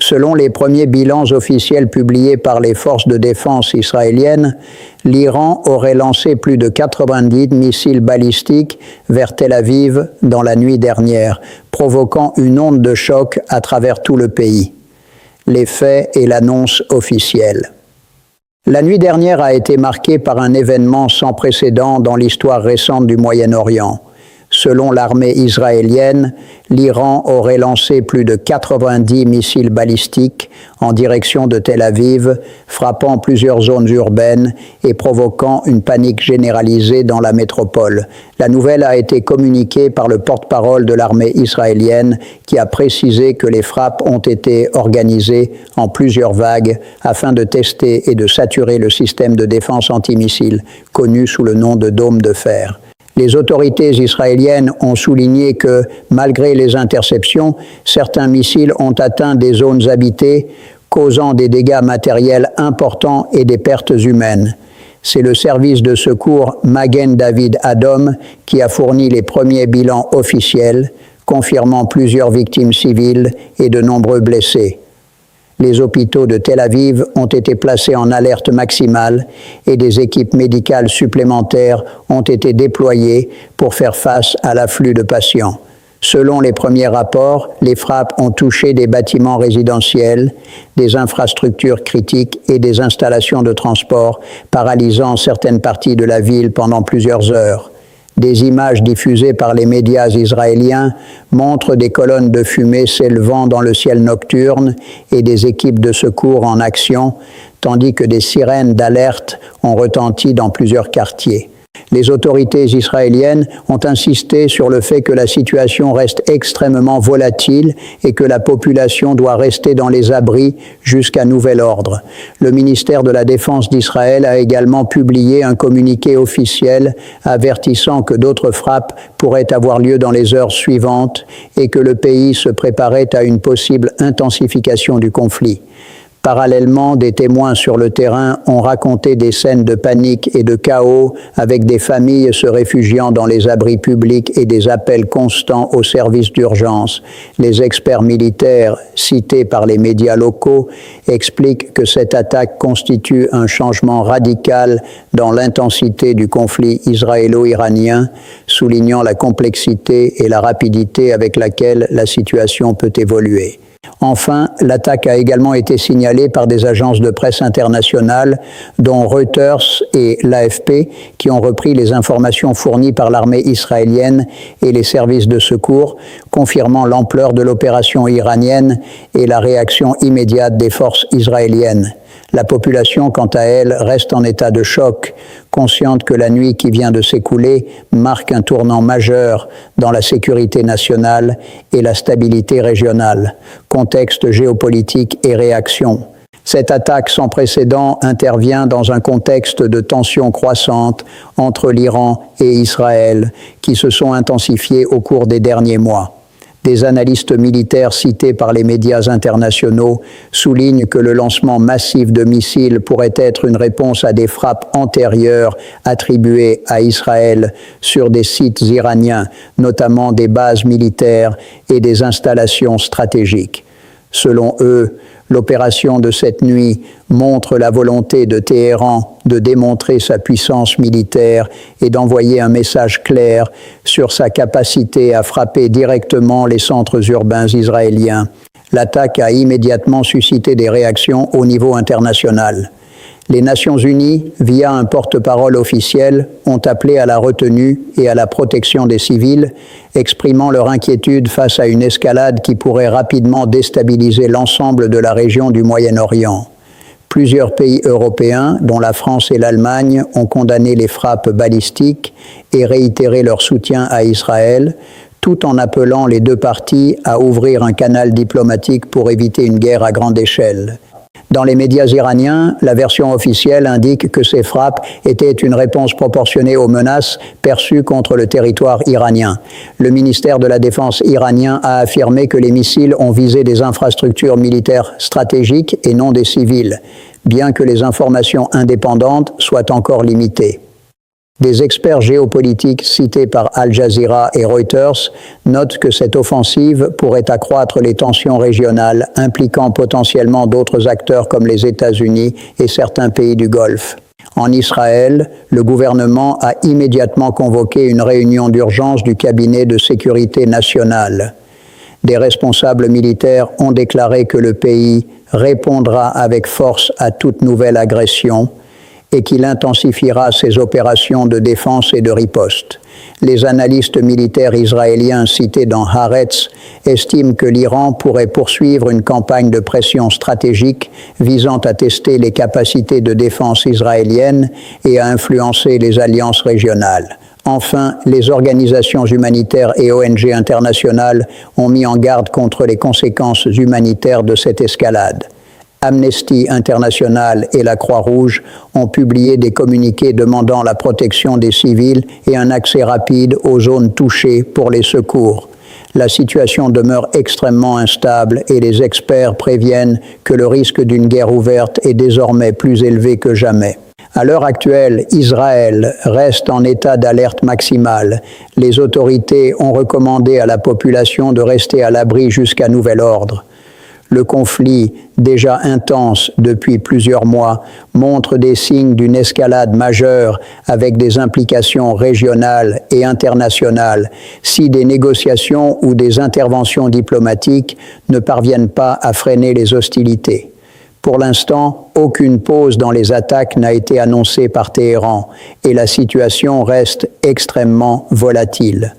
Selon les premiers bilans officiels publiés par les forces de défense israéliennes, l'Iran aurait lancé plus de 90 missiles balistiques vers Tel Aviv dans la nuit dernière, provoquant une onde de choc à travers tout le pays. Les faits et l'annonce officielle. La nuit dernière a été marquée par un événement sans précédent dans l'histoire récente du Moyen-Orient. Selon l'armée israélienne, l'Iran aurait lancé plus de 90 missiles balistiques en direction de Tel Aviv, frappant plusieurs zones urbaines et provoquant une panique généralisée dans la métropole. La nouvelle a été communiquée par le porte-parole de l'armée israélienne qui a précisé que les frappes ont été organisées en plusieurs vagues afin de tester et de saturer le système de défense antimissiles, connu sous le nom de dôme de fer. Les autorités israéliennes ont souligné que, malgré les interceptions, certains missiles ont atteint des zones habitées, causant des dégâts matériels importants et des pertes humaines. C'est le service de secours Magen David Adom qui a fourni les premiers bilans officiels, confirmant plusieurs victimes civiles et de nombreux blessés. Les hôpitaux de Tel Aviv ont été placés en alerte maximale et des équipes médicales supplémentaires ont été déployées pour faire face à l'afflux de patients. Selon les premiers rapports, les frappes ont touché des bâtiments résidentiels, des infrastructures critiques et des installations de transport, paralysant certaines parties de la ville pendant plusieurs heures. Des images diffusées par les médias israéliens montrent des colonnes de fumée s'élevant dans le ciel nocturne et des équipes de secours en action, tandis que des sirènes d'alerte ont retenti dans plusieurs quartiers. Les autorités israéliennes ont insisté sur le fait que la situation reste extrêmement volatile et que la population doit rester dans les abris jusqu'à nouvel ordre. Le ministère de la Défense d'Israël a également publié un communiqué officiel avertissant que d'autres frappes pourraient avoir lieu dans les heures suivantes et que le pays se préparait à une possible intensification du conflit. Parallèlement, des témoins sur le terrain ont raconté des scènes de panique et de chaos avec des familles se réfugiant dans les abris publics et des appels constants aux services d'urgence. Les experts militaires, cités par les médias locaux, expliquent que cette attaque constitue un changement radical dans l'intensité du conflit israélo-iranien, soulignant la complexité et la rapidité avec laquelle la situation peut évoluer. Enfin, l'attaque a également été signalée par des agences de presse internationales, dont Reuters et l'AFP, qui ont repris les informations fournies par l'armée israélienne et les services de secours, confirmant l'ampleur de l'opération iranienne et la réaction immédiate des forces israéliennes. La population, quant à elle, reste en état de choc, consciente que la nuit qui vient de s'écouler marque un tournant majeur dans la sécurité nationale et la stabilité régionale. Contexte géopolitique et réaction. Cette attaque sans précédent intervient dans un contexte de tensions croissantes entre l'Iran et Israël, qui se sont intensifiées au cours des derniers mois. Des analystes militaires cités par les médias internationaux soulignent que le lancement massif de missiles pourrait être une réponse à des frappes antérieures attribuées à Israël sur des sites iraniens, notamment des bases militaires et des installations stratégiques. Selon eux, l'opération de cette nuit montre la volonté de Téhéran de démontrer sa puissance militaire et d'envoyer un message clair sur sa capacité à frapper directement les centres urbains israéliens. L'attaque a immédiatement suscité des réactions au niveau international. Les Nations Unies, via un porte-parole officiel, ont appelé à la retenue et à la protection des civils, exprimant leur inquiétude face à une escalade qui pourrait rapidement déstabiliser l'ensemble de la région du Moyen-Orient. Plusieurs pays européens, dont la France et l'Allemagne, ont condamné les frappes balistiques et réitéré leur soutien à Israël, tout en appelant les deux parties à ouvrir un canal diplomatique pour éviter une guerre à grande échelle. Dans les médias iraniens, la version officielle indique que ces frappes étaient une réponse proportionnée aux menaces perçues contre le territoire iranien. Le ministère de la Défense iranien a affirmé que les missiles ont visé des infrastructures militaires stratégiques et non des civils, bien que les informations indépendantes soient encore limitées. Des experts géopolitiques cités par Al Jazeera et Reuters notent que cette offensive pourrait accroître les tensions régionales impliquant potentiellement d'autres acteurs comme les États-Unis et certains pays du Golfe. En Israël, le gouvernement a immédiatement convoqué une réunion d'urgence du cabinet de sécurité nationale. Des responsables militaires ont déclaré que le pays répondra avec force à toute nouvelle agression et qu'il intensifiera ses opérations de défense et de riposte. Les analystes militaires israéliens cités dans Haaretz estiment que l'Iran pourrait poursuivre une campagne de pression stratégique visant à tester les capacités de défense israéliennes et à influencer les alliances régionales. Enfin, les organisations humanitaires et ONG internationales ont mis en garde contre les conséquences humanitaires de cette escalade. Amnesty International et la Croix-Rouge ont publié des communiqués demandant la protection des civils et un accès rapide aux zones touchées pour les secours. La situation demeure extrêmement instable et les experts préviennent que le risque d'une guerre ouverte est désormais plus élevé que jamais. À l'heure actuelle, Israël reste en état d'alerte maximale. Les autorités ont recommandé à la population de rester à l'abri jusqu'à nouvel ordre. Le conflit, déjà intense depuis plusieurs mois, montre des signes d'une escalade majeure avec des implications régionales et internationales si des négociations ou des interventions diplomatiques ne parviennent pas à freiner les hostilités. Pour l'instant, aucune pause dans les attaques n'a été annoncée par Téhéran et la situation reste extrêmement volatile.